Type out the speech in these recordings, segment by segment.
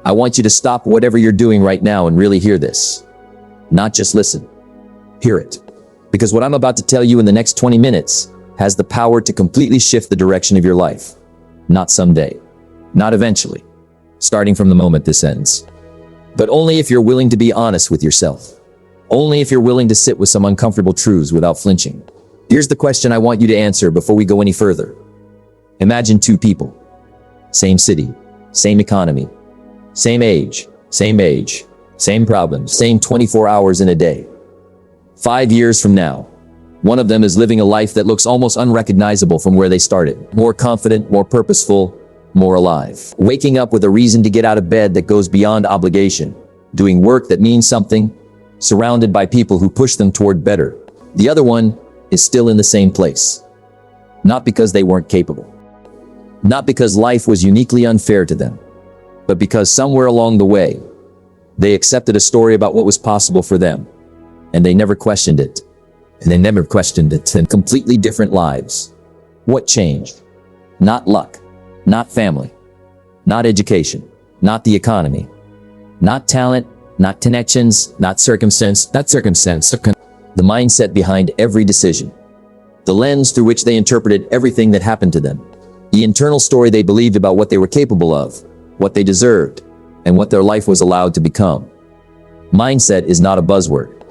I want you to stop whatever you're doing right now and really hear this. Not just listen. Hear it. Because what I'm about to tell you in the next 20 minutes has the power to completely shift the direction of your life. Not someday. Not eventually. Starting from the moment this ends. But only if you're willing to be honest with yourself. Only if you're willing to sit with some uncomfortable truths without flinching. Here's the question I want you to answer before we go any further. Imagine two people. Same city. Same economy. Same age. Same problems. Same 24 hours in a day. 5 years from now, one of them is living a life that looks almost unrecognizable from where they started. More confident, more purposeful, more alive. Waking up with a reason to get out of bed that goes beyond obligation. Doing work that means something. Surrounded by people who push them toward better. The other one is still in the same place. Not because they weren't capable. Not because life was uniquely unfair to them. But because somewhere along the way, they accepted a story about what was possible for them. And they never questioned it. And completely different lives. What changed? Not luck. Not family. Not education. Not the economy. Not talent. Not connections. Not circumstance. The mindset behind every decision. The lens through which they interpreted everything that happened to them. The internal story they believed about what they were capable of, what they deserved, and what their life was allowed to become. Mindset is not a buzzword.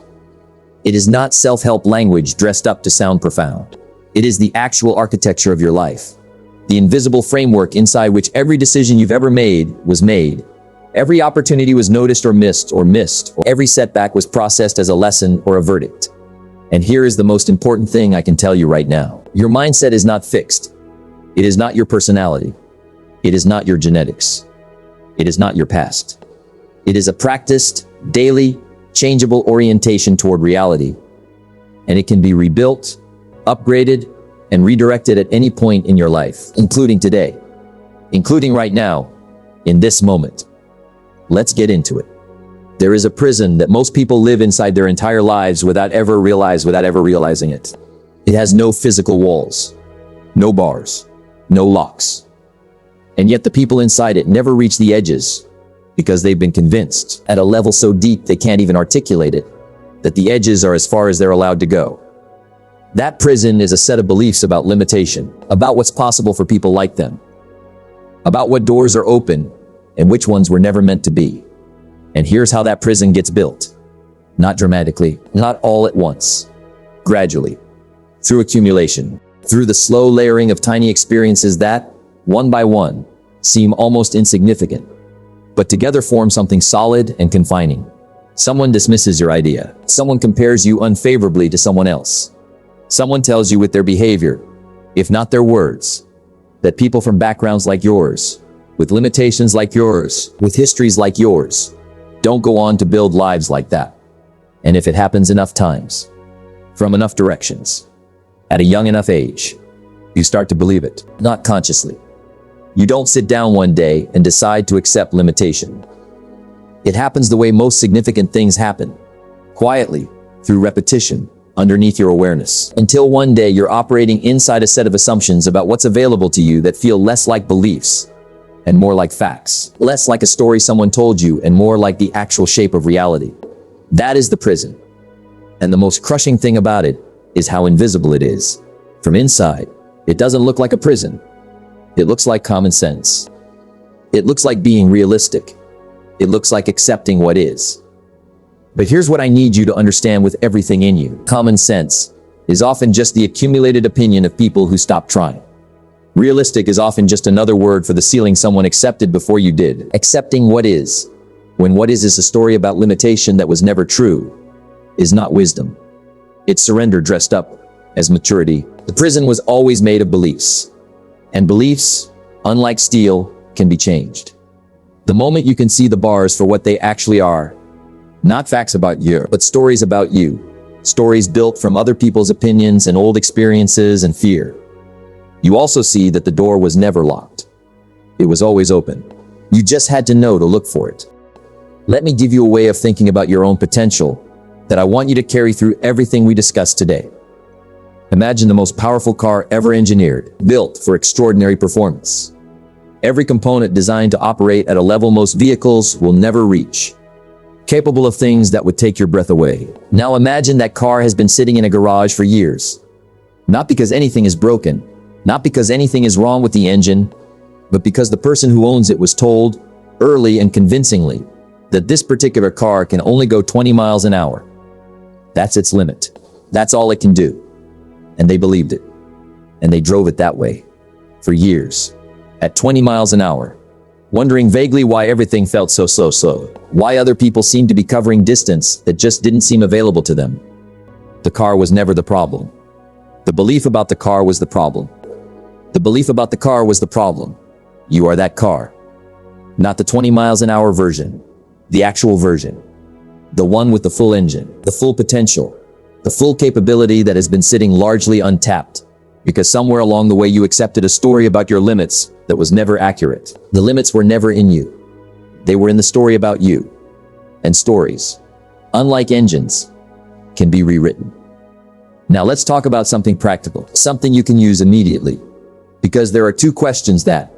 It is not self-help language dressed up to sound profound. It is the actual architecture of your life. The invisible framework inside which every decision you've ever made was made. Every opportunity was noticed or missed. Every setback was processed as a lesson or a verdict. And here is the most important thing I can tell you right now. Your mindset is not fixed. It is not your personality. It is not your genetics. It is not your past. It is a practiced, daily, changeable orientation toward reality. And it can be rebuilt, upgraded, and redirected at any point in your life, including today. Including right now, in this moment. Let's get into it. There is a prison that most people live inside their entire lives without ever realizing it. It has no physical walls, no bars, no locks. And yet the people inside it never reach the edges because they've been convinced at a level so deep they can't even articulate it, that the edges are as far as they're allowed to go. That prison is a set of beliefs about limitation, about what's possible for people like them, about what doors are open and which ones were never meant to be. And here's how that prison gets built. Not dramatically, not all at once. Gradually. Through accumulation. Through the slow layering of tiny experiences that, one by one, seem almost insignificant, but together form something solid and confining. Someone dismisses your idea. Someone compares you unfavorably to someone else. Someone tells you with their behavior, if not their words, that people from backgrounds like yours, with limitations like yours, with histories like yours, don't go on to build lives like that. And if it happens enough times, from enough directions, at a young enough age, you start to believe it, not consciously. You don't sit down one day and decide to accept limitation. It happens the way most significant things happen, quietly, through repetition, underneath your awareness, until one day you're operating inside a set of assumptions about what's available to you that feel less like beliefs and more like facts, less like a story someone told you and more like the actual shape of reality. That is the prison. And the most crushing thing about it is how invisible it is. From inside, it doesn't look like a prison. It looks like common sense. It looks like being realistic. It looks like accepting what is. But here's what I need you to understand with everything in you. Common sense is often just the accumulated opinion of people who stopped trying. Realistic is often just another word for the ceiling someone accepted before you did. Accepting what is, when what is a story about limitation that was never true, is not wisdom. It's surrender dressed up as maturity. The prison was always made of beliefs. And beliefs, unlike steel, can be changed. The moment you can see the bars for what they actually are, not facts about you, but stories about you, stories built from other people's opinions and old experiences and fear. You also see that the door was never locked. It was always open. You just had to know to look for it. Let me give you a way of thinking about your own potential that I want you to carry through everything we discussed today. Imagine the most powerful car ever engineered, built for extraordinary performance. Every component designed to operate at a level most vehicles will never reach. Capable of things that would take your breath away. Now imagine that car has been sitting in a garage for years. Not because anything is broken, not because anything is wrong with the engine, but because the person who owns it was told, early and convincingly, that this particular car can only go 20 miles an hour. That's its limit. That's all it can do. And they believed it. And they drove it that way. For years. At 20 miles an hour. Wondering vaguely why everything felt so slow. Why other people seemed to be covering distance that just didn't seem available to them. The car was never the problem. The belief about the car was the problem. The belief about the car was the problem. You are that car. Not the 20 miles an hour version. The actual version. The one with the full engine, the full potential, the full capability that has been sitting largely untapped. Because somewhere along the way you accepted a story about your limits that was never accurate. The limits were never in you. They were in the story about you. And stories, unlike engines, can be rewritten. Now let's talk about something practical, something you can use immediately. Because there are two questions that,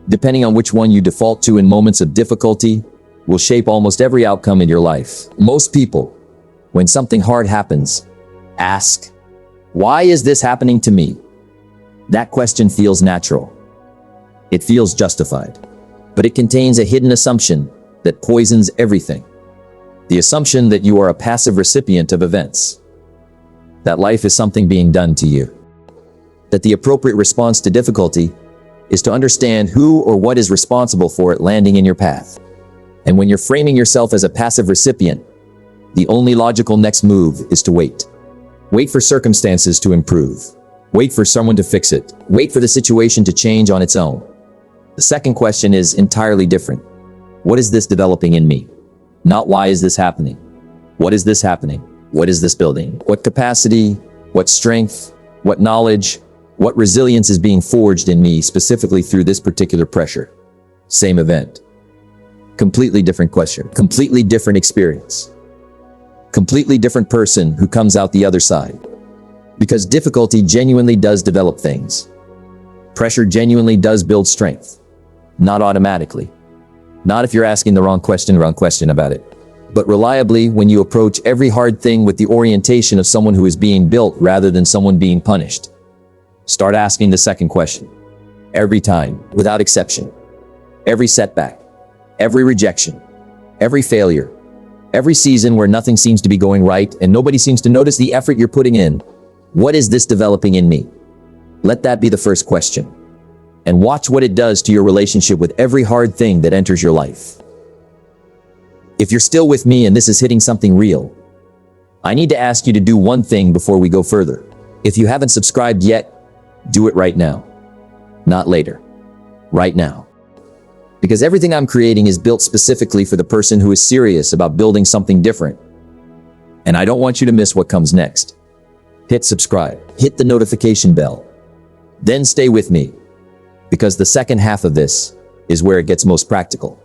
depending on which one you default to in moments of difficulty, will shape almost every outcome in your life. Most people, when something hard happens, ask, why is this happening to me? That question feels natural. It feels justified. But it contains a hidden assumption that poisons everything. The assumption that you are a passive recipient of events. That life is something being done to you. That the appropriate response to difficulty is to understand who or what is responsible for it landing in your path. And when you're framing yourself as a passive recipient, the only logical next move is to wait. Wait for circumstances to improve. Wait for someone to fix it. Wait for the situation to change on its own. The second question is entirely different. What is this developing in me? Not why is this happening? What is this happening? What is this building? What capacity? What strength? What knowledge? What resilience is being forged in me specifically through this particular pressure? Same event. Completely different question. Completely different experience. Completely different person who comes out the other side. Because difficulty genuinely does develop things. Pressure genuinely does build strength. Not automatically. Not if you're asking the wrong question about it. But reliably when you approach every hard thing with the orientation of someone who is being built rather than someone being punished. Start asking the second question. Every time, without exception. Every setback. Every rejection. Every failure. Every season where nothing seems to be going right and nobody seems to notice the effort you're putting in. What is this developing in me? Let that be the first question. And watch what it does to your relationship with every hard thing that enters your life. If you're still with me and this is hitting something real, I need to ask you to do one thing before we go further. If you haven't subscribed yet, do it right now. Not later. Right now. Because everything I'm creating is built specifically for the person who is serious about building something different. And I don't want you to miss what comes next. Hit subscribe. Hit the notification bell. Then stay with me. Because the second half of this is where it gets most practical.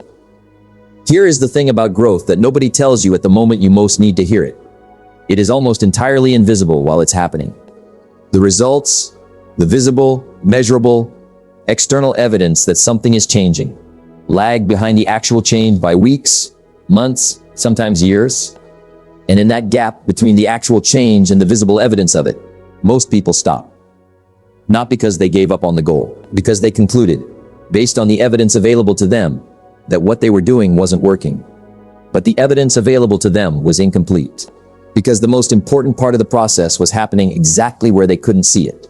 Here is the thing about growth that nobody tells you at the moment you most need to hear it. It is almost entirely invisible while it's happening. The results, the visible, measurable, external evidence that something is changing, lag behind the actual change by weeks, months, sometimes years. And in that gap between the actual change and the visible evidence of it, most people stop. Not because they gave up on the goal, because they concluded, based on the evidence available to them, that what they were doing wasn't working. But the evidence available to them was incomplete. Because the most important part of the process was happening exactly where they couldn't see it.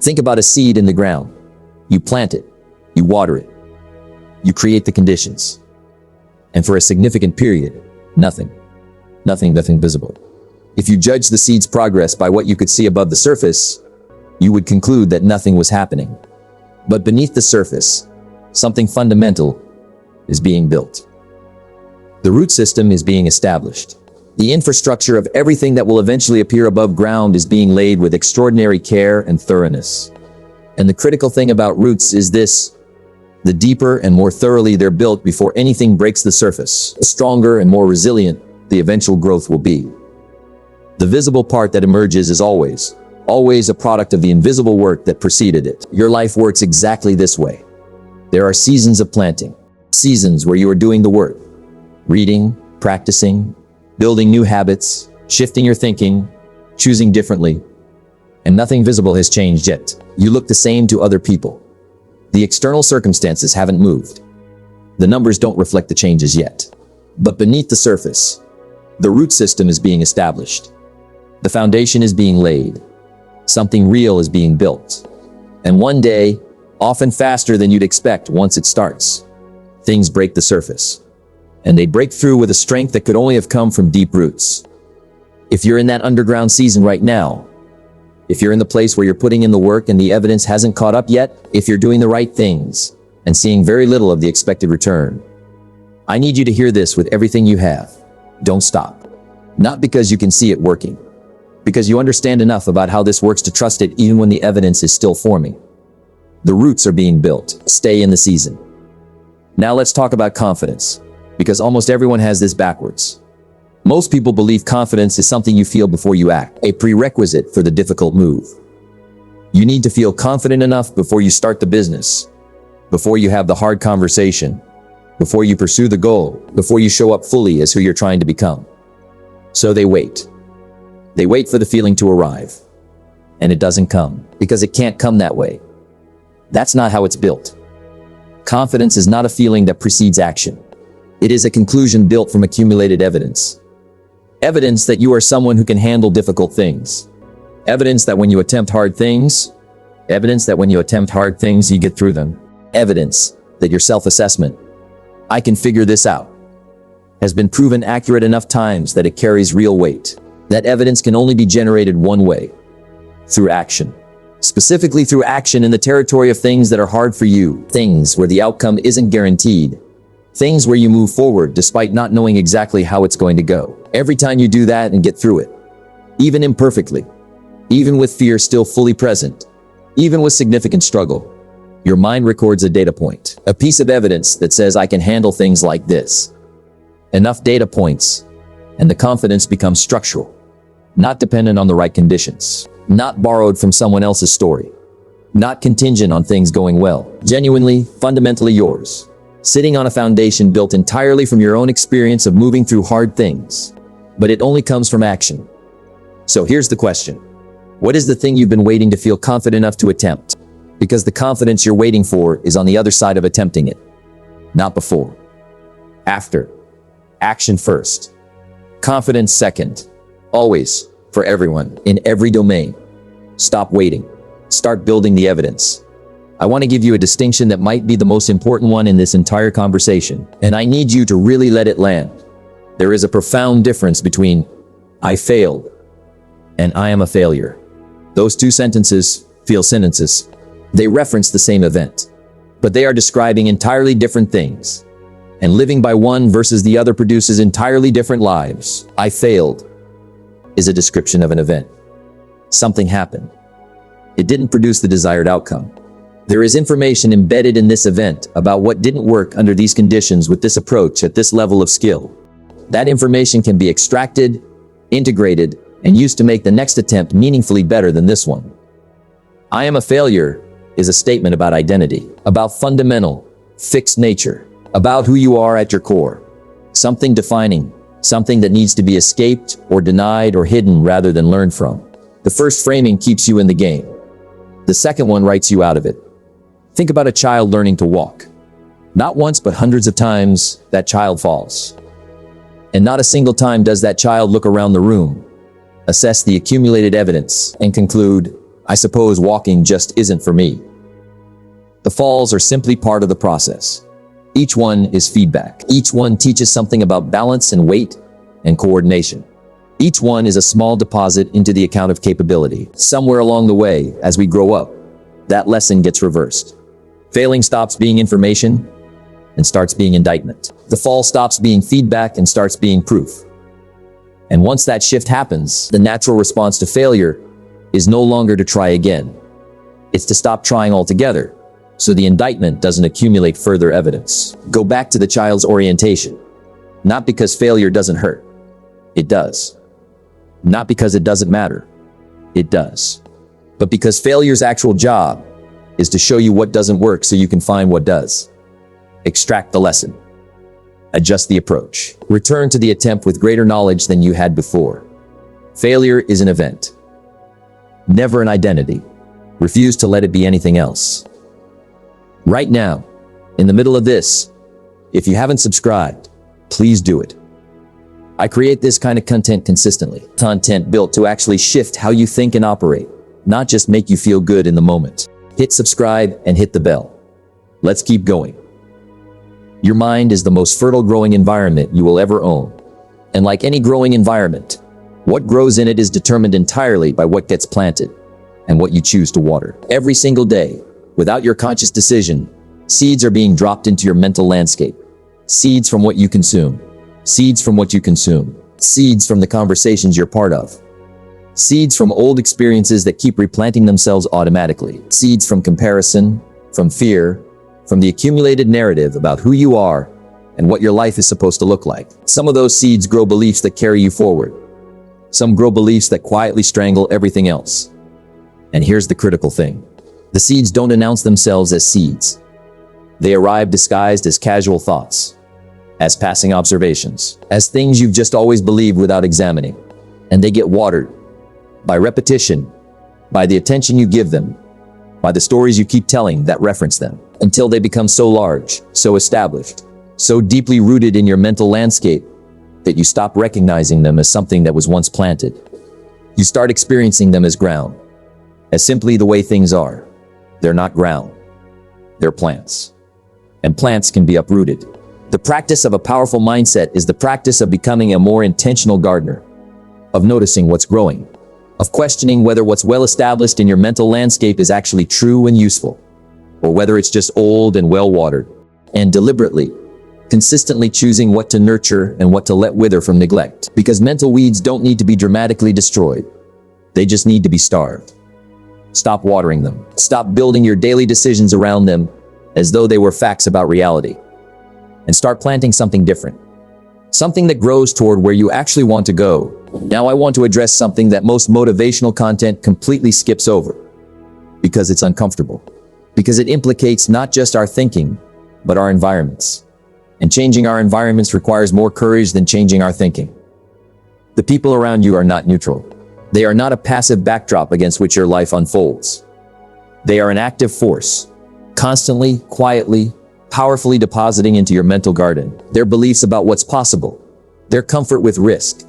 Think about a seed in the ground. You plant it, you water it, you create the conditions. And for a significant period, nothing visible. If you judge the seed's progress by what you could see above the surface, you would conclude that nothing was happening. But beneath the surface, something fundamental is being built. The root system is being established. The infrastructure of everything that will eventually appear above ground is being laid with extraordinary care and thoroughness. And the critical thing about roots is this: the deeper and more thoroughly they're built before anything breaks the surface, the stronger and more resilient the eventual growth will be. The visible part that emerges is always a product of the invisible work that preceded it. Your life works exactly this way. There are seasons of planting, seasons where you are doing the work, reading, practicing, building new habits, shifting your thinking, choosing differently, and nothing visible has changed yet. You look the same to other people. The external circumstances haven't moved. The numbers don't reflect the changes yet. But beneath the surface, the root system is being established. The foundation is being laid. Something real is being built. And one day, often faster than you'd expect once it starts, things break the surface. And they break through with a strength that could only have come from deep roots. If you're in that underground season right now, if you're in the place where you're putting in the work and the evidence hasn't caught up yet, if you're doing the right things and seeing very little of the expected return, I need you to hear this with everything you have. Don't stop. Not because you can see it working, because you understand enough about how this works to trust it even when the evidence is still forming. The roots are being built. Stay in the season. Now let's talk about confidence, because almost everyone has this backwards. Most people believe confidence is something you feel before you act, a prerequisite for the difficult move. You need to feel confident enough before you start the business, before you have the hard conversation, before you pursue the goal, before you show up fully as who you're trying to become. So they wait. They wait for the feeling to arrive. And it doesn't come, because it can't come that way. That's not how it's built. Confidence is not a feeling that precedes action. It is a conclusion built from accumulated evidence. Evidence that you are someone who can handle difficult things. Evidence that when you attempt hard things, you get through them. Evidence that your self-assessment, I can figure this out, has been proven accurate enough times that it carries real weight. That evidence can only be generated one way, through action. Specifically through action in the territory of things that are hard for you, things where the outcome isn't guaranteed, things where you move forward despite not knowing exactly how it's going to go. Every time you do that and get through it, even imperfectly, even with fear still fully present, even with significant struggle, your mind records a data point, a piece of evidence that says I can handle things like this. Enough data points, and the confidence becomes structural, not dependent on the right conditions, not borrowed from someone else's story, not contingent on things going well, genuinely, fundamentally yours, sitting on a foundation built entirely from your own experience of moving through hard things. But it only comes from action. So here's the question. What is the thing you've been waiting to feel confident enough to attempt? Because the confidence you're waiting for is on the other side of attempting it, not before. After. Action first. Confidence second. Always, for everyone, in every domain. Stop waiting. Start building the evidence. I want to give you a distinction that might be the most important one in this entire conversation, and I need you to really let it land. There is a profound difference between I failed and I am a failure. Those two sentences feel sentences. They reference the same event, but they are describing entirely different things. And living by one versus the other produces entirely different lives. I failed is a description of an event. Something happened. It didn't produce the desired outcome. There is information embedded in this event about what didn't work under these conditions with this approach at this level of skill. That information can be extracted, integrated, and used to make the next attempt meaningfully better than this one. I am a failure is a statement about identity, about fundamental, fixed nature, about who you are at your core. Something defining, something that needs to be escaped or denied or hidden rather than learned from. The first framing keeps you in the game. The second one writes you out of it. Think about a child learning to walk. Not once, but hundreds of times, that child falls. And not a single time does that child look around the room, assess the accumulated evidence, and conclude, I suppose walking just isn't for me. The falls are simply part of the process. Each one is feedback. Each one teaches something about balance and weight and coordination. Each one is a small deposit into the account of capability. Somewhere along the way, as we grow up, that lesson gets reversed. Failing stops being information and starts being indictment. The fall stops being feedback and starts being proof. And once that shift happens, the natural response to failure is no longer to try again. It's to stop trying altogether, so the indictment doesn't accumulate further evidence. Go back to the child's orientation. Not because failure doesn't hurt. It does. Not because it doesn't matter. It does. But because failure's actual job is to show you what doesn't work so you can find what does. Extract the lesson. Adjust the approach. Return to the attempt with greater knowledge than you had before. Failure is an event, never an identity. Refuse to let it be anything else. Right now, in the middle of this, if you haven't subscribed, please do it. I create this kind of content consistently. Content built to actually shift how you think and operate, not just make you feel good in the moment. Hit subscribe and hit the bell. Let's keep going. Your mind is the most fertile growing environment you will ever own. And like any growing environment, what grows in it is determined entirely by what gets planted and what you choose to water. Every single day, without your conscious decision, seeds are being dropped into your mental landscape. Seeds from what you consume. Seeds from what you consume. Seeds from the conversations you're part of. Seeds from old experiences that keep replanting themselves automatically. Seeds from comparison, from fear, from the accumulated narrative about who you are and what your life is supposed to look like. Some of those seeds grow beliefs that carry you forward. Some grow beliefs that quietly strangle everything else. And here's the critical thing. The seeds don't announce themselves as seeds. They arrive disguised as casual thoughts, as passing observations, as things you've just always believed without examining. And they get watered by repetition, by the attention you give them, by the stories you keep telling that reference them, until they become so large, so established, so deeply rooted in your mental landscape that you stop recognizing them as something that was once planted. You start experiencing them as ground, as simply the way things are. They're not ground, they're plants. And plants can be uprooted. The practice of a powerful mindset is the practice of becoming a more intentional gardener, of noticing what's growing, of questioning whether what's well established in your mental landscape is actually true and useful, or whether it's just old and well watered, and deliberately, consistently choosing what to nurture and what to let wither from neglect. Because mental weeds don't need to be dramatically destroyed. They just need to be starved. Stop watering them. Stop building your daily decisions around them as though they were facts about reality. And start planting something different. Something that grows toward where you actually want to go. Now I want to address something that most motivational content completely skips over. Because it's uncomfortable. Because it implicates not just our thinking, but our environments. And changing our environments requires more courage than changing our thinking. The people around you are not neutral. They are not a passive backdrop against which your life unfolds. They are an active force, constantly, quietly, powerfully depositing into your mental garden their beliefs about what's possible, their comfort with risk,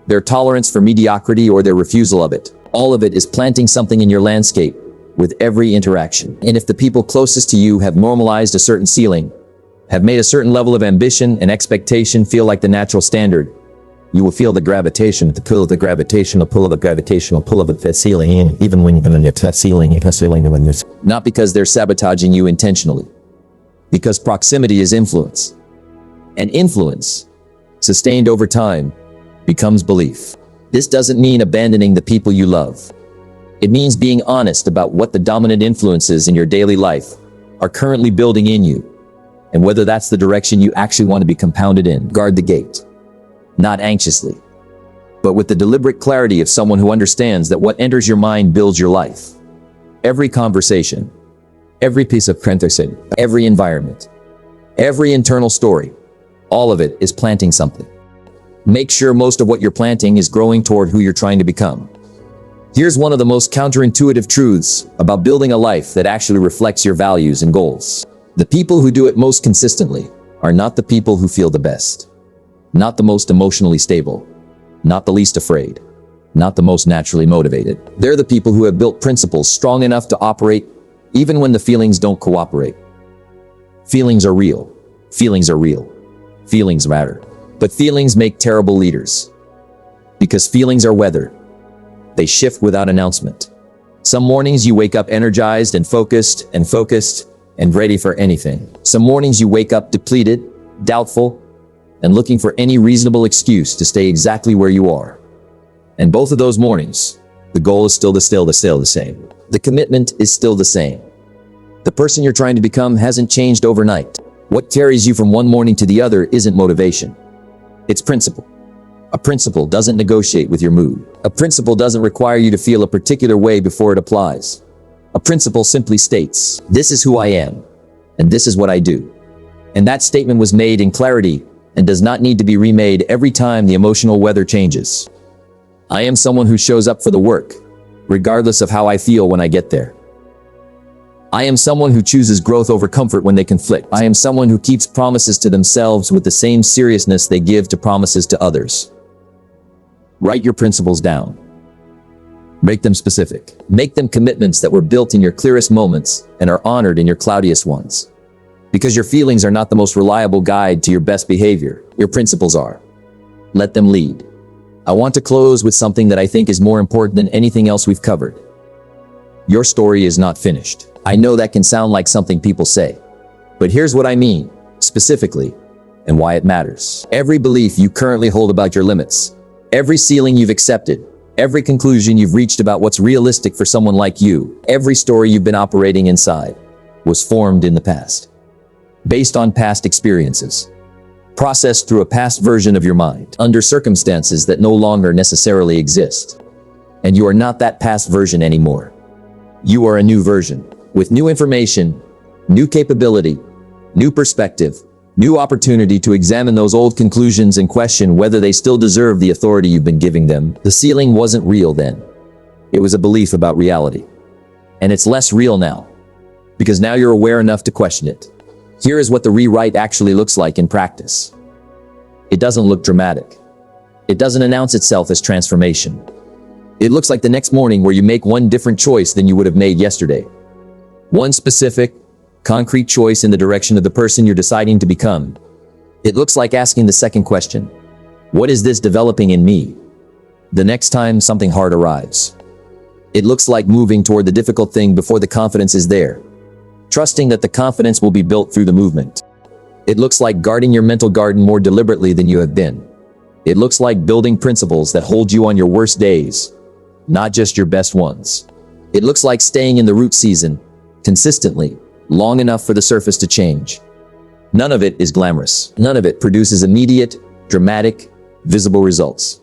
their tolerance for mediocrity or their refusal of it. All of it is planting something in your landscape with every interaction. And if the people closest to you have normalized a certain ceiling, have made a certain level of ambition and expectation feel like the natural standard, you will feel the gravitation, the pull of the gravitational pull of the gravitational pull of the ceiling, even when you're in the ceiling, not because they're sabotaging you intentionally, because proximity is influence. And influence, sustained over time, becomes belief. This doesn't mean abandoning the people you love. It means being honest about what the dominant influences in your daily life are currently building in you, and whether that's the direction you actually want to be compounded in. Guard the gate. Not anxiously, but with the deliberate clarity of someone who understands that what enters your mind builds your life. Every conversation, every piece of content, every environment, every internal story, all of it is planting something. Make sure most of what you're planting is growing toward who you're trying to become. Here's one of the most counterintuitive truths about building a life that actually reflects your values and goals. The people who do it most consistently are not the people who feel the best. Not the most emotionally stable, not the least afraid, not the most naturally motivated. They're the people who have built principles strong enough to operate even when the feelings don't cooperate. Feelings are real. Feelings are real. Feelings matter. But feelings make terrible leaders. Because feelings are weather. They shift without announcement. Some mornings you wake up energized and focused and ready for anything. Some mornings you wake up depleted, doubtful, and looking for any reasonable excuse to stay exactly where you are. And both of those mornings, the goal is still the same. The commitment is still the same. The person you're trying to become hasn't changed overnight. What carries you from one morning to the other isn't motivation. It's principle. A principle doesn't negotiate with your mood. A principle doesn't require you to feel a particular way before it applies. A principle simply states, this is who I am, and this is what I do. And that statement was made in clarity and does not need to be remade every time the emotional weather changes. I am someone who shows up for the work, regardless of how I feel when I get there. I am someone who chooses growth over comfort when they conflict. I am someone who keeps promises to themselves with the same seriousness they give to promises to others. Write your principles down. Make them specific. Make them commitments that were built in your clearest moments and are honored in your cloudiest ones. Because your feelings are not the most reliable guide to your best behavior. Your principles are. Let them lead. I want to close with something that I think is more important than anything else we've covered. Your story is not finished. I know that can sound like something people say, but here's what I mean, specifically, and why it matters. Every belief you currently hold about your limits, every ceiling you've accepted, every conclusion you've reached about what's realistic for someone like you, every story you've been operating inside, was formed in the past. Based on past experiences. Processed through a past version of your mind, under circumstances that no longer necessarily exist. And you are not that past version anymore. You are a new version, with new information, new capability, new perspective, new opportunity to examine those old conclusions and question whether they still deserve the authority you've been giving them. The ceiling wasn't real then. It was a belief about reality. And it's less real now, because now you're aware enough to question it. Here is what the rewrite actually looks like in practice. It doesn't look dramatic. It doesn't announce itself as transformation. It looks like the next morning where you make one different choice than you would have made yesterday. One specific, concrete choice in the direction of the person you're deciding to become. It looks like asking the second question. What is this developing in me? The next time something hard arrives. It looks like moving toward the difficult thing before the confidence is there. Trusting that the confidence will be built through the movement. It looks like guarding your mental garden more deliberately than you have been. It looks like building principles that hold you on your worst days, not just your best ones. It looks like staying in the root season, consistently, long enough for the surface to change. None of it is glamorous. None of it produces immediate, dramatic, visible results.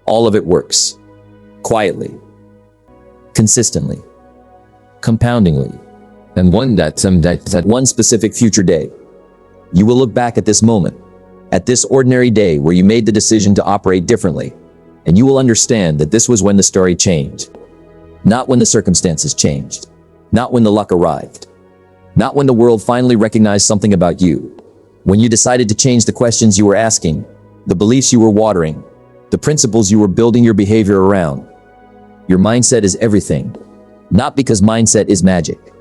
All of it works. Quietly. Consistently. Compoundingly. And one specific future day. You will look back at this moment, at this ordinary day where you made the decision to operate differently, and you will understand that this was when the story changed. Not when the circumstances changed. Not when the luck arrived. Not when the world finally recognized something about you. When you decided to change the questions you were asking, the beliefs you were watering, the principles you were building your behavior around. Your mindset is everything. Not because mindset is magic.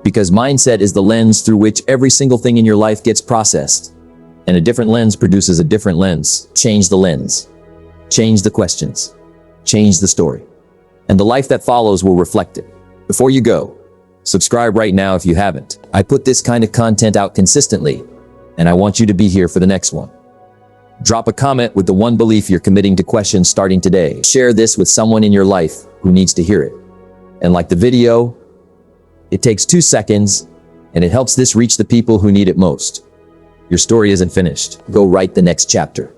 Because mindset is the lens through which every single thing in your life gets processed. And a different lens produces a different lens. Change the lens. Change the questions. Change the story. And the life that follows will reflect it. Before you go, subscribe right now if you haven't. I put this kind of content out consistently, and I want you to be here for the next one. Drop a comment with the one belief you're committing to question starting today. Share this with someone in your life who needs to hear it. And like the video, it takes 2 seconds, and it helps this reach the people who need it most. Your story isn't finished. Go write the next chapter.